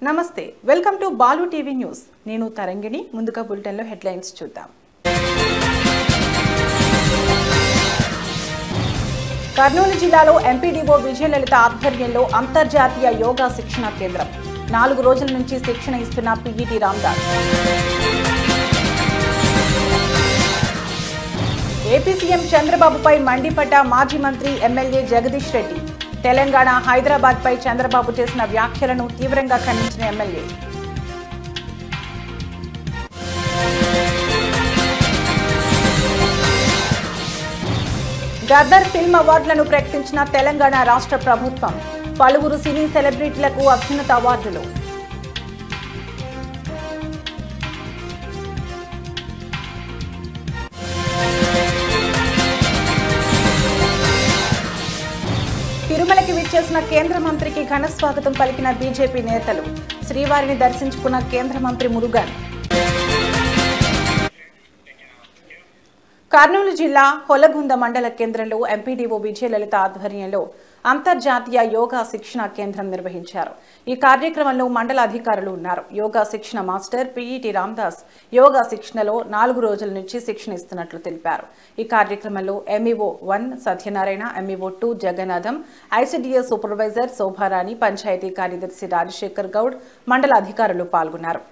నమస్తే welcome to Balu TV news నేను తరంగిణి ముందుగా బులెటిన్ లో హెడ్లైన్స్ చూద్దాం కర్నూలు జిల్లాలో ఎంపీడీఓ విజయలలిత ఆధ్వర్యంలో అంతర్జాతీయ యోగా శిక్షణ కేంద్రం 4 రోజుల నుంచి శిక్షణ ఇస్తున్న పీఈటీ రామదాస్ ఏపీ సీఎం చంద్రబాబుపై మండిపడ్డ మాజీ మంత్రి ఎమ్మెల్యే జగదీష్ రెడ్డి తెలంగాణ హైదరాబాద్ పై చంద్రబాబు చేసిన వ్యాఖ్యలను తీవ్రంగా ఖండించిన ఎమ్మెల్యే గద్దర్ ఫిల్మ్ అవార్డులను ప్రకటించిన తెలంగాణ రాష్ట్ర ప్రభుత్వం పలువురు సినీ సెలబ్రిటీలకు అత్యున్నత అవార్డులు తిరుమలకి విచ్చేసిన కేంద్ర మంత్రికి ఘన స్వాగతం పలికిన బీజేపీ నేతలు శ్రీవారిని దర్శించుకున్న కేంద్ర మంత్రి మురుగన్ కర్నూలు జిల్లా హొలగుంద మండల కేంద్రంలో ఎంపీడీఓ విజయలలిత ఆధ్వర్యంలో అంతర్జాతీయ యోగా శిక్షణ కేంద్రం నిర్వహించారు. ఈ కార్యక్రమంలో మండల అధికారులు ఉన్నారు. యోగా శిక్షణ మాస్టర్ పీఈటీ రామదాస్ యోగా శిక్షణలో 4 రోజుల నుంచి శిక్షణ ఇస్తున్నట్లు తెలిపారు. ఈ కార్యక్రమంలో MEO 1 Satyanarayana, MEO 2 Jagannatham, ICDS supervisor Shobharani, panchayati కార్యదర్శి రాజశేఖర్ గౌడ్, మండల అధికారులు పాల్గొన్నారు.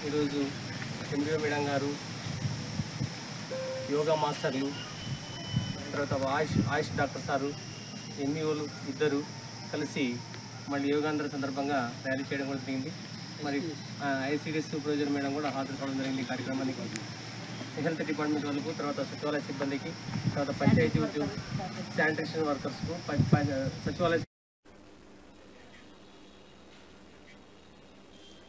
ఈరోజు ఎంబీఓ మేడం గారు, యోగా మాస్టర్లు, తర్వాత ఆయుష్ డాక్టర్ సారు, ఎంఈఓలు ఇద్దరు కలిసి మళ్ళీ యోగాంధ్ర సందర్భంగా ర్యాలీ చేయడం కూడా జరిగింది. మరి ఐసీడీఎస్ సూపర్వైజర్ మేడం కూడా హాజరు కావడం జరిగింది. ఈ కార్యక్రమానికి హెల్త్ డిపార్ట్మెంట్ వాళ్ళకు, తర్వాత సచివాలయ సిబ్బందికి, తర్వాత పంచాయతీ ఉద్యోగ శానిటేషన్ వర్కర్స్కు, సచివాలయ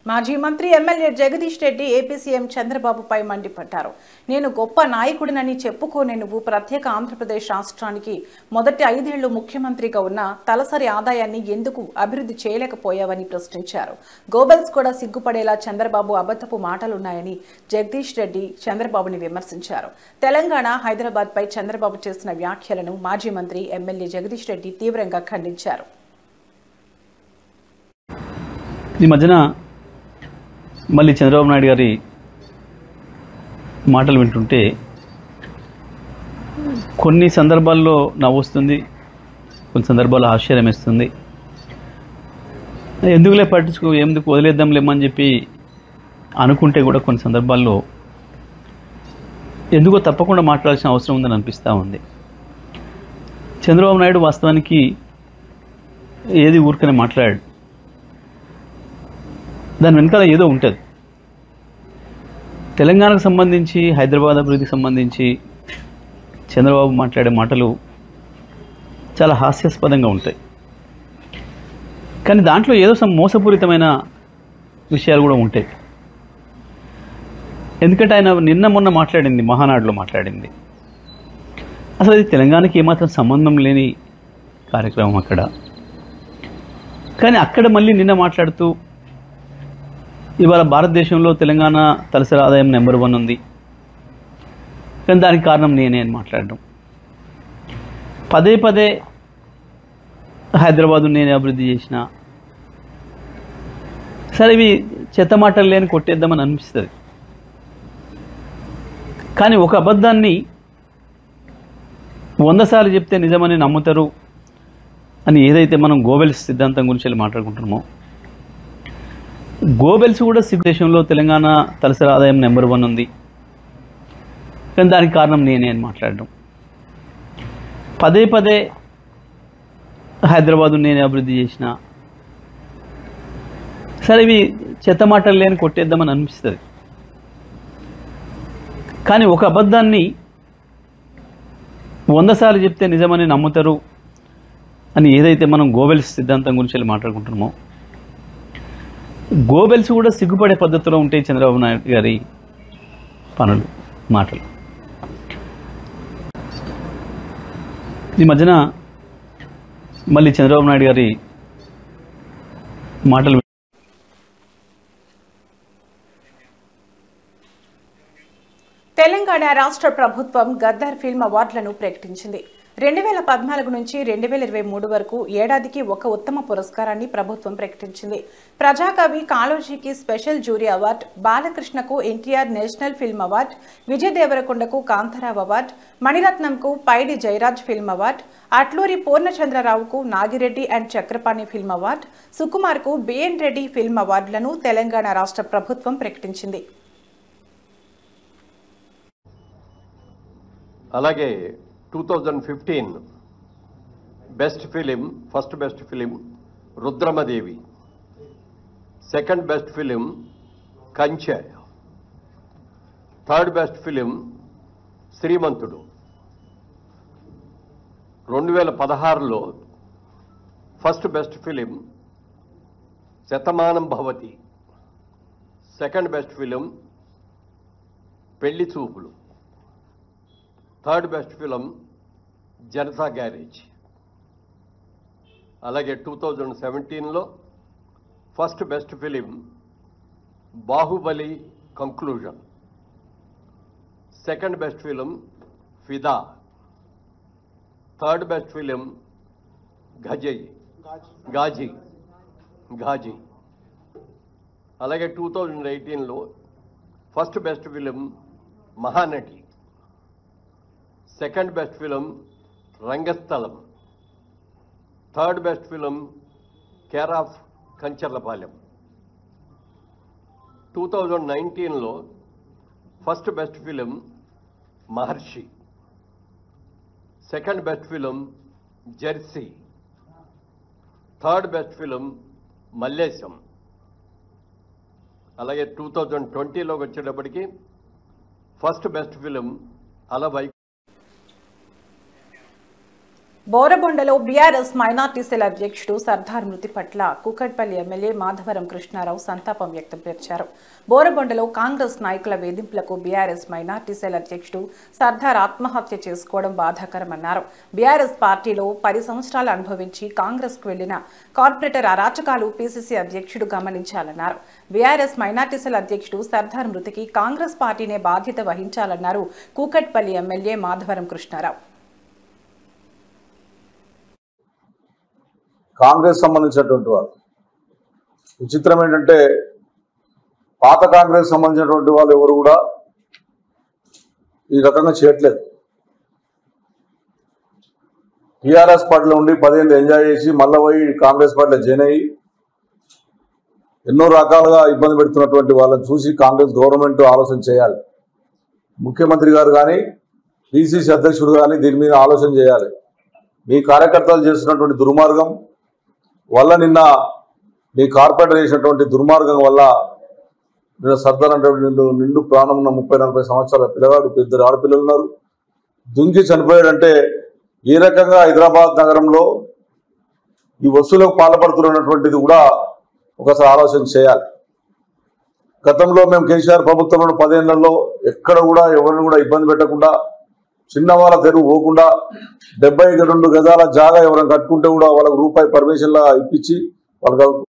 మాజీ మంత్రి MLA Jagadish Reddy AP CM చంద్రబాబుపై మండిపడ్డారు. నేను గొప్ప నాయకుడినని చెప్పుకోనే నువ్వు ప్రత్యేక ఆంధ్రప్రదేశ్ రాష్ట్రానికి మొదటి 5 ఏళ్లు ముఖ్యమంత్రిగా ఉన్న తలసరి ఆదాయాన్ని ఎందుకు అభివృద్ధి చేయలేకపోయావని ప్రశ్నించారు. గోబెల్స్ కూడా సిగ్గుపడేలా చంద్రబాబు అబద్ధపు మాటలున్నాయని జగదీష్ రెడ్డి చంద్రబాబుని విమర్శించారు. తెలంగాణ హైదరాబాద్ పై చంద్రబాబు చేసిన వ్యాఖ్యలను మాజీ మంత్రి ఎమ్మెల్యే జగదీష్ రెడ్డి తీవ్రంగా ఖండించారు. ఈ మధ్యన మళ్ళీ చంద్రబాబు నాయుడు గారి మాటలు వింటుంటే కొన్ని సందర్భాల్లో నవ్వొస్తుంది, కొన్ని సందర్భాల్లో ఆశ్చర్యం వేస్తుంది. ఎందుకులే ఎందుకు వదిలేద్దాంలేమని చెప్పి అనుకుంటే కూడా కొన్ని సందర్భాల్లో ఎందుకో తప్పకుండా మాట్లాడాల్సిన అవసరం ఉందని అనిపిస్తూ ఉంది. చంద్రబాబు నాయుడు వాస్తవానికి ఏది ఊరికనే మాట్లాడాడు, దాని వెనకాల ఏదో ఉంటుంది. తెలంగాణకు సంబంధించి, హైదరాబాద్ అభివృద్ధికి సంబంధించి చంద్రబాబు మాట్లాడే మాటలు చాలా హాస్యాస్పదంగా ఉంటాయి. కానీ దాంట్లో ఏదో మోసపూరితమైన విషయాలు కూడా ఉంటాయి. ఎందుకంటే ఆయన నిన్న మొన్న మాట్లాడింది, మహానాడులో మాట్లాడింది, అసలు అది తెలంగాణకి ఏమాత్రం సంబంధం లేని కార్యక్రమం అక్కడ. కానీ అక్కడ మళ్ళీ నిన్న మాట్లాడుతూ ఇవాళ భారతదేశంలో తెలంగాణ తలసరి ఆదాయం నెంబర్ 1 ఉంది, కానీ దానికి కారణం నేనే అని మాట్లాడడం, పదే హైదరాబాదు నేనే అభివృద్ధి చేసిన. సరే, ఇవి చెత్త మాటలు లేని కొట్టేద్దామని అనిపిస్తుంది. కానీ ఒక అబద్ధాన్ని 100 సార్లు చెప్తే నిజమని నమ్ముతారు అని ఏదైతే మనం గోబెల్స్ సిద్ధాంతం గురించి మాట్లాడుకుంటున్నామో, గోబెల్స్ కూడా దేశంలో తెలంగాణ తలసరి ఆదాయం నెంబర్ 1 ఉంది, కానీ దానికి కారణం నేనే అని మాట్లాడడం, పదే హైదరాబాదు నేనే అభివృద్ధి చేసిన. సరే ఇవి చెత్త మాటలు లేని కొట్టేద్దామని అనిపిస్తుంది. కానీ ఒక అబద్ధాన్ని 100 సార్లు చెప్తే నిజమని నమ్ముతారు అని ఏదైతే మనం గోబెల్స్ సిద్ధాంతం గురించి మాట్లాడుకుంటున్నామో, గోబెల్స్ కూడా సిగ్గుపడే పద్ధతిలో ఉంటాయి చంద్రబాబు నాయుడు గారి పనులు, మాటలు. ఈ మధ్యన మళ్ళీ చంద్రబాబు నాయుడు గారి మాటలు తెలంగాణ రాష్ట్ర ప్రభుత్వం గద్దర్ ఫిల్మ్ అవార్డులను ప్రకటించింది. 2014 నుంచి 2023 వరకు ఏడాదికి ఒక ఉత్తమ పురస్కారాన్ని ప్రభుత్వం ప్రకటించింది. ప్రజాకవి కాళోజీకి స్పెషల్ జ్యూరీ అవార్డు, బాలకృష్ణకు NTR national film award, Vijay దేవరకొండకు కాంతారావు అవార్డు, మణిరత్నంకు పైడి జయరాజ్ ఫిల్మ్ అవార్డు, అట్లూరి పూర్ణచంద్రరావుకు Nagireddy and Chakrapani film award, సుకుమార్కు బిఎన్ రెడ్డి ఫిల్మ్ అవార్డులను తెలంగాణ రాష్ట్ర ప్రభుత్వం ప్రకటించింది. అలాగే 2015 best film, first best film Rudramadevi, second best film Kanche, third best film Srimanthudu. 2016లో first best film Shatamanam Bhavati, second best film Pelli Choopulu, third best film Janata garage. అలాగే 2017లో first best film Baahubali conclusion, second best film Fidaa, third best film Ghazi. అలాగే 2018లో first best film Mahanati, second best film Rangasthalam, third best film care of Kancharapalem. 2019లో first best film Maharshi, second best film Jersey, third best film Mallesham. అలాగే 2020లోకి వచ్చేటప్పటికి first best film అలవై. బోరబొండలో BRS minority cell అధ్యక్షుడు సర్దార్ మృతి పట్ల కూకట్పల్లి ఎమ్మెల్యే మాధవరం కృష్ణారావు సంతాపం వ్యక్తం చేశారు. బోరబొండలో కాంగ్రెస్ నాయకుల వేధింపులకు బీఆర్ఎస్ మైనార్టీ సెల్ అధ్యక్షుడు సర్దార్ ఆత్మహత్య చేసుకోవడం బాధాకరమన్నారు. బీఆర్ఎస్ పార్టీలో 10 సంవత్సరాలు అనుభవించి కాంగ్రెస్కు వెళ్లిన కార్పొరేటర్ అరాచకాలు పీసీసీ అధ్యక్షుడు గమనించాలన్నారు. బీఆర్ఎస్ మైనార్టీ సెల్ అధ్యక్షుడు సర్దార్ మృతికి కాంగ్రెస్ పార్టీనే బాధ్యత వహించాలన్నారు కూకట్పల్లి ఎమ్మెల్యే మాధవరం కృష్ణారావు. కాంగ్రెస్ సంబంధించినటువంటి వారు, విచిత్రం ఏంటంటే పాత కాంగ్రెస్ సంబంధించినటువంటి వాళ్ళు ఎవరు కూడా ఈ రకంగా చేయట్లేదు. టీఆర్ఎస్ పార్టీలో ఉండి 10 ఏళ్ళు ఎంజాయ్ చేసి మళ్ళీ పోయి కాంగ్రెస్ పార్టీలో జాయిన్ అయ్యి ఎన్నో రకాలుగా ఇబ్బంది పెడుతున్నటువంటి వాళ్ళని చూసి కాంగ్రెస్ గవర్నమెంట్ ఆలోచన చేయాలి. ముఖ్యమంత్రి గారు కానీ పిసిసి అధ్యక్షుడు కానీ దీని మీద ఆలోచన చేయాలి. మీ కార్యకర్తలు చేస్తున్నటువంటి దుర్మార్గం వల్ల, నిన్న మీ కార్పొరేటర్ చేసినటువంటి దుర్మార్గం వల్ల నిన్న సర్దార్ అంటే నిండు ప్రాణం ఉన్న 30-40 సంవత్సరాల పిల్లగాడు, 2 ఆడపిల్లలు ఉన్నారు, దుంకి చనిపోయాడంటే ఏ రకంగా హైదరాబాద్ నగరంలో ఈ వసూలకు పాల్పడుతున్నటువంటిది కూడా ఒకసారి ఆలోచన చేయాలి. గతంలో మేము కేసీఆర్ ప్రభుత్వంలో 10 ఏళ్లలో ఎక్కడ కూడా ఎవరిని కూడా ఇబ్బంది పెట్టకుండా, చిన్నవాళ్ళ తెరువు పోకుండా 72 గజాల జాగా ఎవరైనా కట్టుకుంటే కూడా వాళ్ళకు రూపాయి పర్మిషన్లా ఇప్పించి వాళ్ళకి.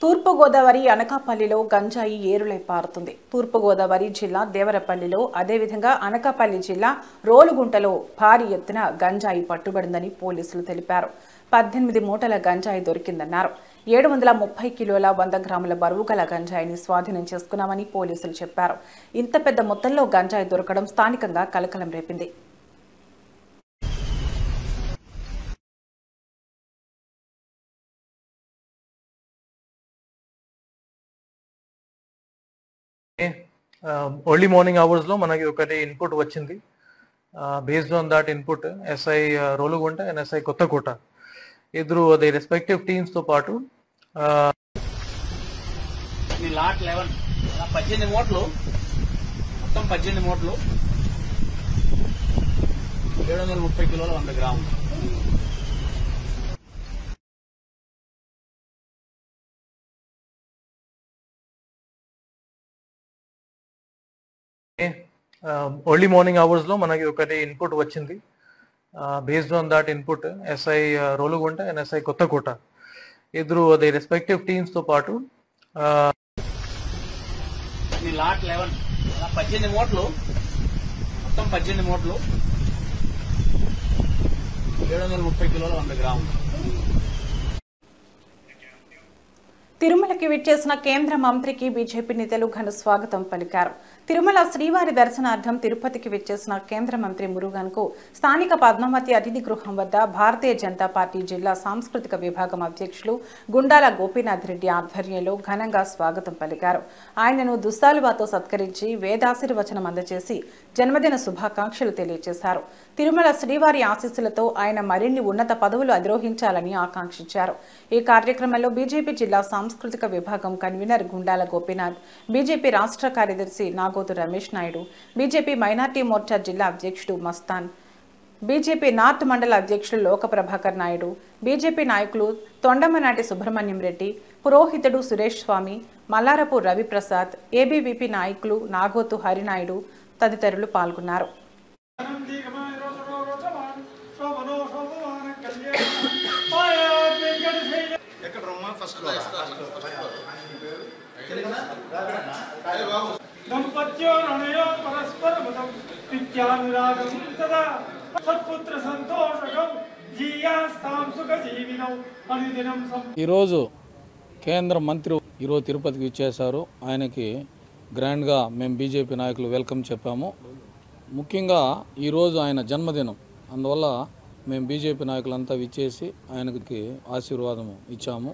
తూర్పుగోదావరి అనకాపల్లిలో గంజాయి ఏరులై పారుతుంది. తూర్పుగోదావరి జిల్లా దేవరపల్లిలో, అదేవిధంగా అనకాపల్లి జిల్లా రోలుగుంటలో భారీ ఎత్తున గంజాయి పట్టుబడిందని పోలీసులు తెలిపారు. 18 మూటల గంజాయి దొరికిందన్నారు. 730 కిలోల 100 గ్రాముల బరువు గల గంజాయిని స్వాధీనం చేసుకున్నామని పోలీసులు చెప్పారు. ఇంత పెద్ద మొత్తంలో గంజాయి దొరకడం స్థానికంగా కలకలం రేపింది. ఎర్లీ మార్నింగ్ అవర్స్ లో మనకి ఒకటి ఇన్పుట్ వచ్చింది. Based on that input SI Rolugunta and SI Kothakota ఇద్దరు ది రెస్పెక్టివ్ టీమ్స్ తో పాటు లాట్ 11 18 మూటలు మొత్తం 18 మూటలు 730 కిలోల 100 గ్రాములు. ఎర్లీ మార్నింగ్ అవర్స్ లో మనకి ఒకటి ఇన్పుట్ వచ్చింది. Based on that input SI Rolugunta and SI Kothakota ఇద్దరు ది రెస్పెక్టివ్ టీమ్స్ తో పాటు లాట్ 11 18 మూటలు మొత్తం 18 మూటలు 730 కిలోల 100 గ్రాములు. తిరుమలకి విచ్చేసిన కేంద్ర మంత్రికి బీజేపీ నేతలు ఘన స్వాగతం పలికారు. తిరుమల శ్రీవారి దర్శనార్థం తిరుపతికి విచ్చేసిన కేంద్ర మంత్రి మురుగన్కు స్థానిక పద్మావతి అతిథి గృహం వద్ద భారతీయ జనతా పార్టీ జిల్లా సాంస్కృతిక విభాగం అధ్యక్షులు గుండాల గోపీనాథ్ రెడ్డి ఆధ్వర్యంలో ఘనంగా స్వాగతం పలికారు. ఆయనను దుస్తాలువాతో సత్కరించి వేదాశీర్వచనం అందజేసి జన్మదిన శుభాకాంక్షలు తెలియజేశారు. తిరుమల శ్రీవారి ఆశీస్సులతో ఆయన మరిన్ని ఉన్నత పదవులు అధిరోహించాలని ఆకాంక్షించారు. ఈ కార్యక్రమంలో బీజేపీ జిల్లా సాంస్కృతిక విభాగం కన్వీనర్ గుండాల గోపీనాథ్, బీజేపీ రాష్ట్ర కార్యదర్శి నాగోతు రమేష్ నాయుడు, బీజేపీ మైనార్టీ మోర్చా జిల్లా అధ్యక్షుడు మస్తాన్, బీజేపీ నార్త్ మండల అధ్యక్షులు లోకప్రభాకర్ నాయుడు, బీజేపీ నాయకులు తొండమనాటి సుబ్రహ్మణ్యం రెడ్డి, పురోహితుడు సురేష్ స్వామి, మల్లారపు రవిప్రసాద్, ఏబీవీపీ నాయకులు నాగోతు హరినాయుడు తదితరులు పాల్గొన్నారు. ఈరోజు కేంద్ర మంత్రి ఈరోజు తిరుపతికి ఇచ్చేశారు. ఆయనకి గ్రాండ్గా మేము బీజేపీ నాయకులు వెల్కమ్ చెప్పాము. ముఖ్యంగా ఈరోజు ఆయన జన్మదినం, అందువల్ల మేము బీజేపీ నాయకులంతా విచ్చేసి ఆయనకి ఆశీర్వాదం ఇచ్చాము.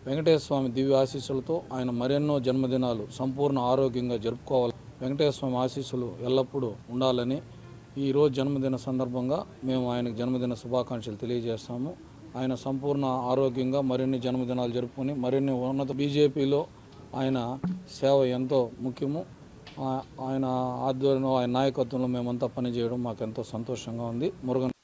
వెంకటేశ్వర స్వామి దివ్య ఆశీస్సులతో ఆయన మరెన్నో జన్మదినాలు సంపూర్ణ ఆరోగ్యంగా జరుపుకోవాలి. వెంకటేశ్వర స్వామి ఆశీస్సులు ఎల్లప్పుడూ ఉండాలని ఈరోజు జన్మదిన సందర్భంగా మేము ఆయనకు జన్మదిన శుభాకాంక్షలు తెలియజేస్తాము. ఆయన సంపూర్ణ ఆరోగ్యంగా మరిన్ని జన్మదినాలు జరుపుకొని మరిన్ని ఉన్నత బీజేపీలో ఆయన సేవ ఎంతో ముఖ్యము. ఆయన ఆధ్వర్యంలో ఆయన నాయకత్వంలో మేమంతా పనిచేయడం మాకు ఎంతో సంతోషంగా ఉంది. మురుగన్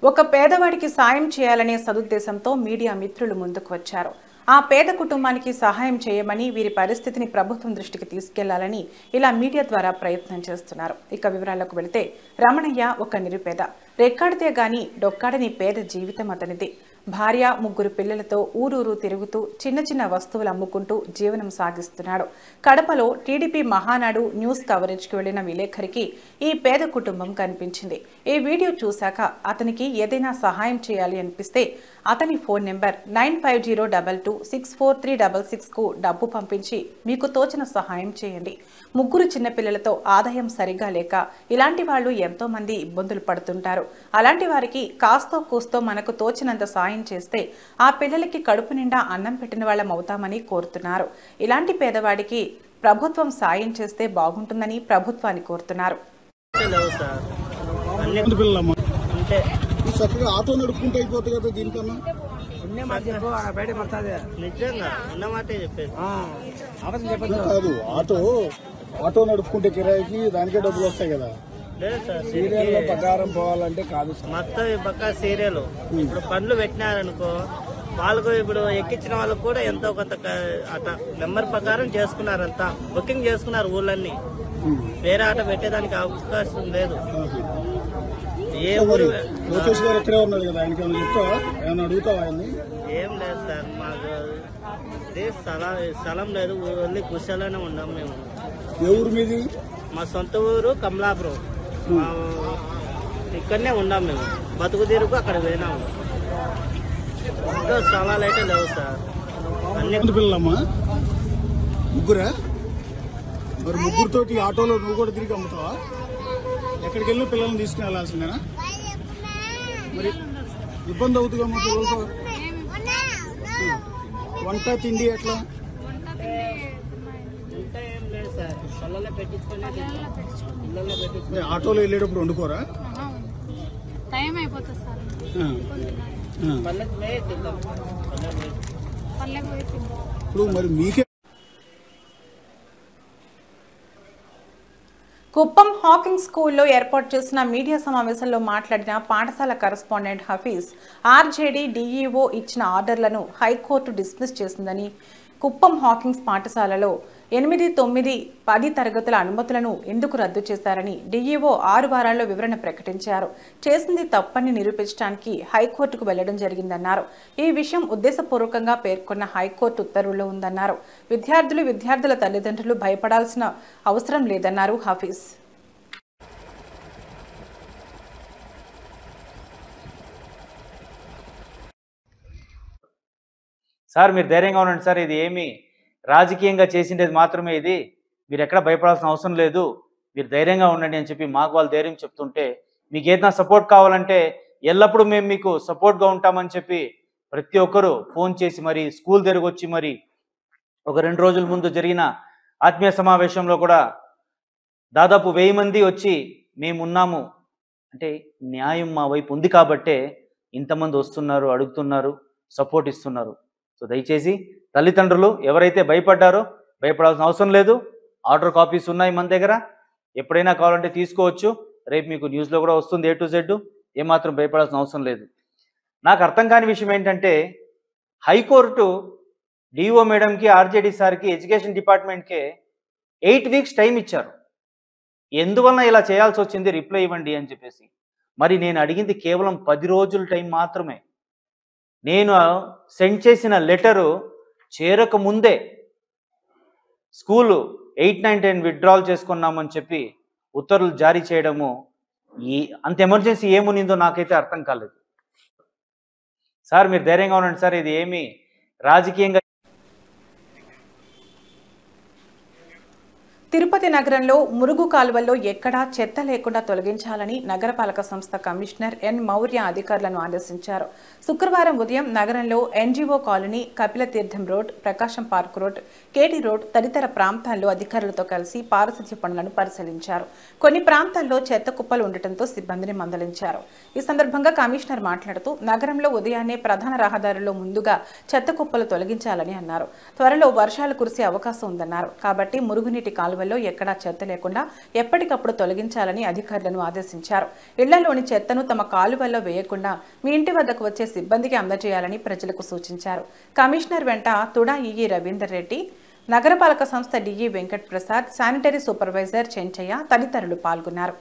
ఒక పేదవాడికి సాయం చేయాలనే సదుద్దేశంతో మీడియా మిత్రులు ముందుకు వచ్చారు. ఆ పేద కుటుంబానికి సహాయం చేయమని, వీరి పరిస్థితిని ప్రభుత్వం దృష్టికి తీసుకెళ్లాలని ఇలా మీడియా ద్వారా ప్రయత్నం చేస్తున్నారు. ఇక వివరాలకు వెళితే రమణయ్య ఒక నిరుపేద, రెక్కాడితే గాని డొక్కాడని పేద జీవితం అతనిది. భార్య, 3 పిల్లలతో ఊరూరు తిరుగుతూ చిన్న చిన్న వస్తువులు అమ్ముకుంటూ జీవనం సాగిస్తున్నాడు. కడపలో టీడీపీ మహానాడు న్యూస్ కవరేజ్కి వెళ్లిన విలేకరికి ఈ పేద కుటుంబం కనిపించింది. ఈ వీడియో చూశాక అతనికి ఏదైనా సహాయం చేయాలి అనిపిస్తే అతని ఫోన్ నెంబర్ 9502264366కు డబ్బు పంపించి మీకు తోచిన సహాయం చేయండి. 3 చిన్నపిల్లలతో ఆదాయం సరిగా లేక ఇలాంటి వాళ్ళు ఎంతో మంది ఇబ్బందులు పడుతుంటారు. అలాంటి వారికి కాస్తో కూస్తో మనకు తోచినంత సాయం చేస్తే ఆ పిల్లలకి కడుపు నిండా అన్నం పెట్టిన వాళ్ళం అవుతామని కోరుతున్నారు. ఇలాంటి పేదవాడికి ప్రభుత్వం సాయం చేస్తే బాగుంటుందని ప్రభుత్వాన్ని కోరుతున్నారు. ఆటో నడుపుకుంటే అయిపోతుంది కదా, దీనికన్నా కాదు. ఆటో నడుపుకుంటే కిరాయికి దానికే డబ్బులు వస్తాయి కదా. సీరియల్ లో ప్రకారం పోవాలంటే కాదు మొత్తం పక్కా సీరియల్. ఇప్పుడు పనులు పెట్టినారనుకో వాళ్ళకు ఇప్పుడు ఎక్కించిన వాళ్ళకు కూడా ఎంతో కొంత అట్లా నెంబర్ ప్రకారం చేసుకున్నారంతా, బుకింగ్ చేసుకున్నారు ఊళ్ళన్నీ. వేరే ఆట పెట్టేదానికి అవకాశం లేదు. ఏ ఊరు లోకేష్ గారు ఎక్కడే ఉన్నారు కదా, ఆయనకి ఏమైనా చెప్తావా, ఏమైనా అడుగుతావా? ఆయన్ని ఏం లేదు సార్, మాకు స్థలం లేదు, ఓన్లీ కుశాలనే ఉన్నాం మేము. ఏ ఊరు మీది? మా సొంత ఊరు కమలాపురం. ఇక్కడనే ఉన్నాం మేము, బతుకు తీరుకు అక్కడ పోయినాము. ఇంకా స్థలాలు అయితే లేవు సార్. అన్ని పిల్లలమ్మా, 3 మరి 3తోటి ఆటోలో నువ్వు కూడా తిరిగి అమ్ముతావా? ఎక్కడికి వెళ్ళి పిల్లల్ని తీసుకుని వెళ్ళాల్సిందేనా? మరి ఇబ్బంది అవుతుందమ్మా పిల్లలతో. వంట తిండి ఎట్లా? ఆటోలో వెళ్ళేటప్పుడు వండుకోరా? ఇప్పుడు మరి మీకే కుప్పం హాకింగ్ స్కూల్లో ఏర్పాటు చేసిన మీడియా సమావేశంలో మాట్లాడిన పాఠశాల కరెస్పాండెంట్ హఫీజ్ ఆర్జేడీ డీఈఓ ఇచ్చిన ఆర్డర్లను హైకోర్టు డిస్మిస్ చేసిందని, కుప్పం హాకింగ్స్ పాఠశాలలో 8, 9, 10 తరగతుల అనుమతులను ఎందుకు రద్దు చేశారని డీఈఓ 6 వారాల్లో వివరణ ప్రకటించారు. చేసింది తప్పని నిరూపించడానికి హైకోర్టుకు వెళ్లడం జరిగిందన్నారు. ఈ విషయం ఉద్దేశపూర్వకంగా పేర్కొన్న హైకోర్టు ఉత్తర్వుల్లో ఉందన్నారు. విద్యార్థుల తల్లిదండ్రులు భయపడాల్సిన అవసరం లేదన్నారు హఫీజ్. సార్ మీరు ధైర్యంగా ఉండండి సార్, ఇది ఏమి రాజకీయంగా చేసిండేది మాత్రమే, ఇది మీరు ఎక్కడ భయపడాల్సిన అవసరం లేదు, మీరు ధైర్యంగా ఉండండి అని చెప్పి మాకు వాళ్ళు ధైర్యం చెప్తుంటే, మీకు ఏదైనా సపోర్ట్ కావాలంటే ఎల్లప్పుడూ మేము మీకు సపోర్ట్గా ఉంటామని చెప్పి ప్రతి ఒక్కరూ ఫోన్ చేసి మరి స్కూల్ దగ్గరకు వచ్చి మరి ఒక 2 రోజుల ముందు జరిగిన ఆత్మీయ సమావేశంలో కూడా దాదాపు 1000 మంది వచ్చి మేమున్నాము అంటే న్యాయం మా వైపు ఉంది కాబట్టే ఇంతమంది వస్తున్నారు, అడుగుతున్నారు, సపోర్ట్ ఇస్తున్నారు. సో దయచేసి తల్లిదండ్రులు ఎవరైతే భయపడ్డారో భయపడాల్సిన అవసరం లేదు. ఆర్డర్ కాపీస్ ఉన్నాయి మన దగ్గర, ఎప్పుడైనా కావాలంటే తీసుకోవచ్చు. రేపు మీకు న్యూస్లో కూడా వస్తుంది A to Z, ఏమాత్రం భయపడాల్సిన అవసరం లేదు. నాకు అర్థం కాని విషయం ఏంటంటే హైకోర్టు డిఓ మేడంకి, ఆర్జేడీ సార్కి, ఎడ్యుకేషన్ డిపార్ట్మెంట్కి 8 వీక్స్ టైం ఇచ్చారు. ఎందువలన ఇలా చేయాల్సి వచ్చింది రిప్లై ఇవ్వండి అని చెప్పేసి. మరి నేను అడిగింది కేవలం 10 రోజుల టైం మాత్రమే. నేను సెండ్ చేసిన లెటరు చేరక ముందే స్కూలు 8, 9, 10 విత్డ్రాల్ చేసుకున్నామని చెప్పి ఉత్తర్వులు జారీ చేయడము, అంత ఎమర్జెన్సీ ఏమునిందో నాకైతే అర్థం కాలేదు. సార్ మీరు ధైర్యంగా ఉండండి సార్, ఇది ఏమి రాజకీయంగా. తిరుపతి నగరంలో మురుగు కాలువల్లో ఎక్కడా చెత్త లేకుండా తొలగించాలని నగరపాలక సంస్థ కమిషనర్ ఎన్ మౌర్య అధికారులను ఆదేశించారు. శుక్రవారం ఉదయం నగరంలో ఎన్జీఓ కాలనీ, కపిలతీర్థం రోడ్, ప్రకాశం పార్క్ రోడ్, కేటీ రోడ్ తదితర ప్రాంతాల్లో అధికారులతో కలిసి పారిశుధ్య పనులను పరిశీలించారు. కొన్ని ప్రాంతాల్లో చెత్త కుప్పలు ఉండటంతో సిబ్బందిని మందలించారు. ఈ సందర్భంగా కమిషనర్ మాట్లాడుతూ నగరంలో ఉదయాన్నే ప్రధాన రహదారుల్లో ముందుగా చెత్త కుప్పలు తొలగించాలని అన్నారు. త్వరలో వర్షాలు కురిసే అవకాశం ఉందన్నారు. కాబట్టి మురుగునీటి కాలువల్లో ఎక్కడా చెత్త లేకుండా ఎప్పటికప్పుడు తొలగించాలని అధికారులను ఆదేశించారు. ఇళ్లలోని చెత్తను తమ కాలువల్లో వేయకుండా మీ ఇంటి వద్దకు వచ్చే సిబ్బందికి అందజేయాలని ప్రజలకు సూచించారు. కమిషనర్ వెంట తుడా ఈఈ రవీందర్ రెడ్డి, నగరపాలక సంస్థ DE Venkat Prasad, sanitary supervisor Chenchaiah తదితరులు పాల్గొన్నారు.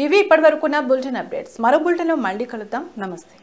ఇవి ఇప్పటివరకున్న బులెటిన్ అప్డేట్స్. మరో బులెటిన్లో మళ్ళీ కలుద్దాం. నమస్తే.